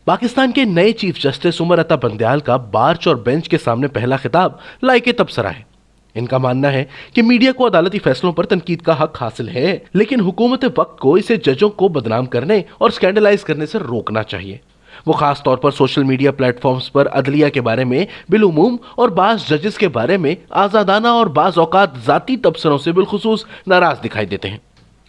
پاکستان کے نئے chief justice Umar Ata Bandial کا بارچ اور بینچ کے سامنے پہلا خطاب لائق تبصرہ ہے۔ ان کا ماننا ہے کہ میڈیا کو عدالتی فیصلوں پر تنقید کا حق حاصل ہے، لیکن حکومت وقت کو اسے ججوں کو بدنام کرنے اور سکینڈلائز کرنے سے روکنا چاہیے۔ وہ خاص طور پر سوشل میڈیا پلیٹ فارمز پر عدلیہ کے بارے میں بالعموم اور بعض ججز کے بارے میں آزادانہ اور بعض اوقات ذاتی تبصروں سے بالخصوص ناراض دکھائی دیتے ہیں۔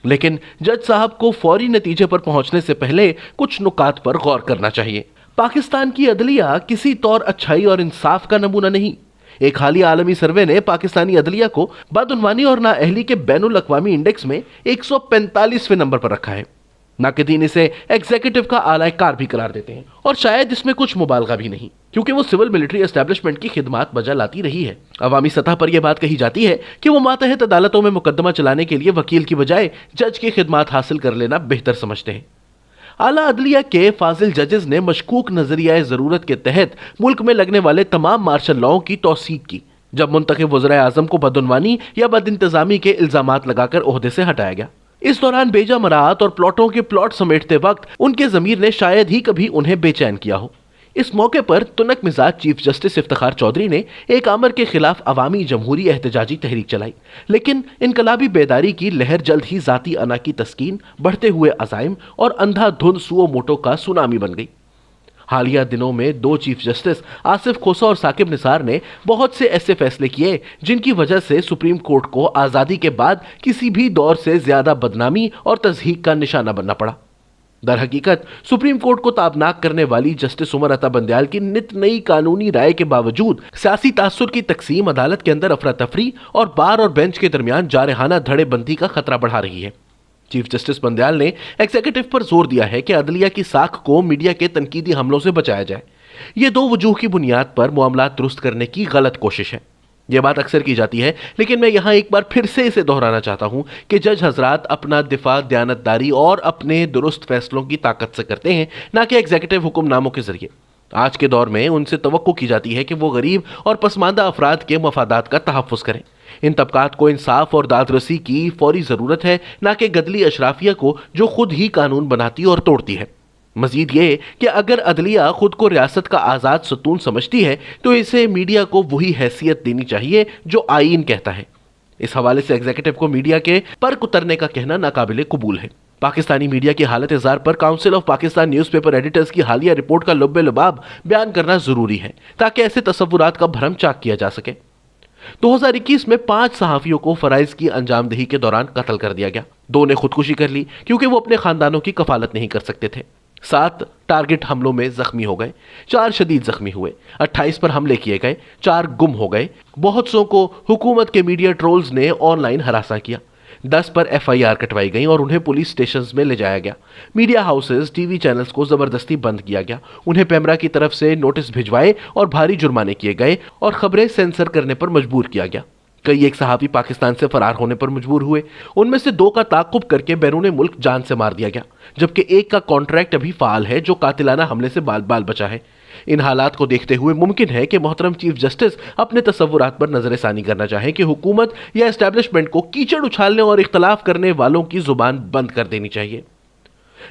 لیکن جج صاحب کو فوری نتیجے پر پہنچنے سے پہلے کچھ نکات پر غور کرنا چاہیے۔ پاکستان کی عدلیہ کسی طور اچھائی اور انصاف کا نمونہ نہیں۔ ایک حالیہ عالمی سروے نے پاکستانی عدلیہ کو بدعنوانی اور نااہلی کے بین الاقوامی انڈیکس میں 145ویں نمبر پر رکھا ہے۔ ناقدین اسے ایگزیکٹو کا اعلی کار بھی قرار دیتے ہیں، اور شاید اس میں کچھ مبالغہ بھی نہیں، کیونکہ وہ سول ملٹری اسٹیبلشمنٹ کی خدمات بجا لاتی رہی ہے۔ عوامی سطح پر یہ بات کہی جاتی ہے کہ وہ ماتحت عدالتوں میں مقدمہ چلانے کے لیے وکیل کی بجائے جج کی خدمات حاصل کر لینا بہتر سمجھتے ہیں۔ اعلیٰ عدلیہ کے فاضل ججز نے مشکوک نظریہ ضرورت کے تحت ملک میں لگنے والے تمام مارشل لاؤں کی توثیق کی، جب منتخب وزرائے اعظم کو بدعنوانی یا بد انتظامی کے الزامات لگا کر عہدے سے ہٹایا گیا۔ اس دوران بیجا مراعات اور پلاٹوں کے پلاٹ سمیٹتے وقت ان کے ضمیر نے شاید ہی کبھی انہیں بے چین کیا ہو۔ اس موقع پر تنک مزاج چیف جسٹس افتخار چودھری نے ایک آمر کے خلاف عوامی جمہوری احتجاجی تحریک چلائی، لیکن انقلابی بیداری کی لہر جلد ہی ذاتی انا کی تسکین، بڑھتے ہوئے عزائم اور اندھا دھند سو موٹو کا سونامی بن گئی۔ حالیہ دنوں میں دو چیف جسٹس آصف کھوسہ اور ثاقب نثار نے بہت سے ایسے فیصلے کیے جن کی وجہ سے سپریم کورٹ کو آزادی کے بعد کسی بھی دور سے زیادہ بدنامی اور تضحیک کا نشانہ بننا پڑا۔ در حقیقت سپریم کورٹ کو تابناک کرنے والی جسٹس عمر عطا بندیال کی نت نئی قانونی رائے کے باوجود سیاسی تاثر کی تقسیم عدالت کے اندر افراتفری اور بار اور بینچ کے درمیان جارحانہ دھڑے بندی کا خطرہ بڑھا رہی ہے۔ چیف جسٹس بندیال نے ایگزیکٹو پر زور دیا ہے کہ عدلیہ کی ساکھ کو میڈیا کے تنقیدی حملوں سے بچایا جائے۔ یہ دو وجوہ کی بنیاد پر معاملات درست کرنے کی غلط کوشش ہے۔ یہ بات اکثر کی جاتی ہے، لیکن میں یہاں ایک بار پھر سے اسے دہرانا چاہتا ہوں کہ جج حضرات اپنا دفاع دیانتداری اور اپنے درست فیصلوں کی طاقت سے کرتے ہیں، نہ کہ ایگزیکٹو حکم ناموں کے ذریعے۔ آج کے دور میں ان سے توقع کی جاتی ہے کہ وہ غریب اور پسماندہ افراد کے مفادات کا تحفظ کریں۔ ان طبقات کو انصاف اور دادرسی کی فوری ضرورت ہے، نہ کہ گدلی اشرافیہ کو جو خود ہی قانون بناتی اور توڑتی ہے۔ مزید یہ کہ اگر عدلیہ خود کو ریاست کا آزاد ستون سمجھتی ہے تو اسے میڈیا کو وہی حیثیت دینی چاہیے جو آئین کہتا ہے۔ اس حوالے سے ایگزیکٹو کو میڈیا کے پر اترنے کا کہنا ناقابل قبول ہے۔ پاکستانی میڈیا کی حالت زار پر council of Pakistan newspaper editors کی حالیہ رپورٹ کا لب لباب بیان کرنا ضروری ہے تاکہ ایسے تصورات کا بھرم چاک کیا جا سکے۔ 2021 میں 5 صحافیوں کو فرائض کی انجام دہی کے دوران قتل کر دیا گیا۔ 2 نے خودکشی کر لی کیونکہ وہ اپنے خاندانوں کی کفالت نہیں کر سکتے تھے۔ 7 ٹارگٹ حملوں میں زخمی ہو گئے، 4 شدید زخمی ہوئے، 28 پر حملے کیے گئے، 4 گم ہو گئے۔ بہت سو کو حکومت کے میڈیا ٹرولز نے آن لائن ہراساں کیا۔ 10 پر FIR کٹوائی گئیں اور انہیں پولیس سٹیشنز میں لے جایا گیا۔ Media houses, T V channels کو زبردستی بند کیا گیا، انہیں پیمرا کی طرف سے نوٹس بھجوائے اور بھاری جرمانے کیے گئے اور خبریں سینسر کرنے پر مجبور کیا گیا۔ کئی ایک صحافی پاکستان سے فرار ہونے پر مجبور ہوئے، ان میں سے 2 کا تعاقب کر کے بیرون ملک جان سے مار دیا گیا، جبکہ 1 کا کانٹریکٹ ابھی فعال ہے جو قاتلانہ حملے سے بال بال بچا ہے۔ ان حالات کو دیکھتے ہوئے ممکن ہے کہ محترم چیف جسٹس اپنے تصورات پر نظر ثانی کرنا چاہیں کہ حکومت یا اسٹیبلشمنٹ کو کیچڑ اچھالنے اور اختلاف کرنے والوں کی زبان بند کر دینی چاہیے۔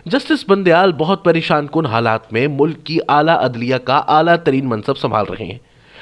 جسٹس بندیال بہت پریشان کن حالات میں ملک کی اعلیٰ عدلیہ کا اعلیٰ ترین منصب سنبھال رہے ہیں۔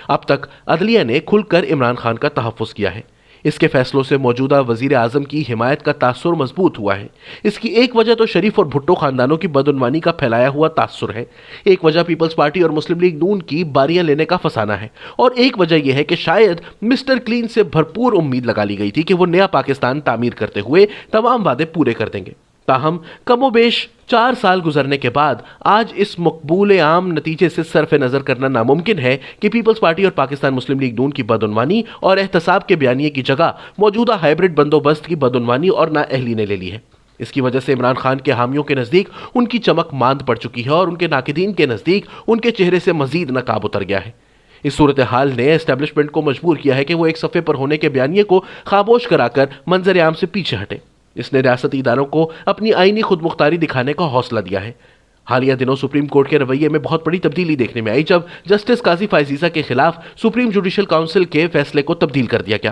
اب تک عدلیہ نے کھل کر عمران خان کا تحفظ کیا ہے۔ اس کے فیصلوں سے موجودہ وزیر اعظم کی حمایت کا تاثر مضبوط ہوا ہے۔ اس کی ایک وجہ تو شریف اور بھٹو خاندانوں کی بدعنوانی کا پھیلایا ہوا تاثر ہے، ایک وجہ پیپلز پارٹی اور مسلم لیگ نون کی باریاں لینے کا فسانہ ہے، اور ایک وجہ یہ ہے کہ شاید مسٹر کلین سے بھرپور امید لگا لی گئی تھی کہ وہ نیا پاکستان تعمیر کرتے ہوئے تمام وعدے پورے کر دیں گے۔ تاہم کم و بیش 4 سال گزرنے کے بعد آج اس مقبول عام نتیجے سے صرف نظر کرنا ناممکن ہے کہ پیپلز پارٹی اور پاکستان مسلم لیگ نون کی بدعنوانی اور احتساب کے بیانیے کی جگہ موجودہ ہائبرڈ بندوبست کی بدعنوانی اور نااہلی نے لے لی ہے۔ اس کی وجہ سے عمران خان کے حامیوں کے نزدیک ان کی چمک ماند پڑ چکی ہے اور ان کے ناقدین کے نزدیک ان کے چہرے سے مزید نقاب اتر گیا ہے۔ اس صورتحال نے اسٹیبلشمنٹ کو مجبور کیا ہے کہ وہ ایک صفحے پر ہونے کے بیانیے کو خاموش کرا کر منظر عام سے پیچھے ہٹے۔ اس نے ریاستی اداروں کو اپنی آئینی خود مختاری دکھانے کا حوصلہ دیا ہے۔ حالیہ دنوں سپریم کورٹ کے رویے میں بہت بڑی تبدیلی دیکھنے میں آئی جب جسٹس قاضی فائز عیسیٰ کے خلاف سپریم جوڈیشل کونسل کے فیصلے کو تبدیل کر دیا گیا۔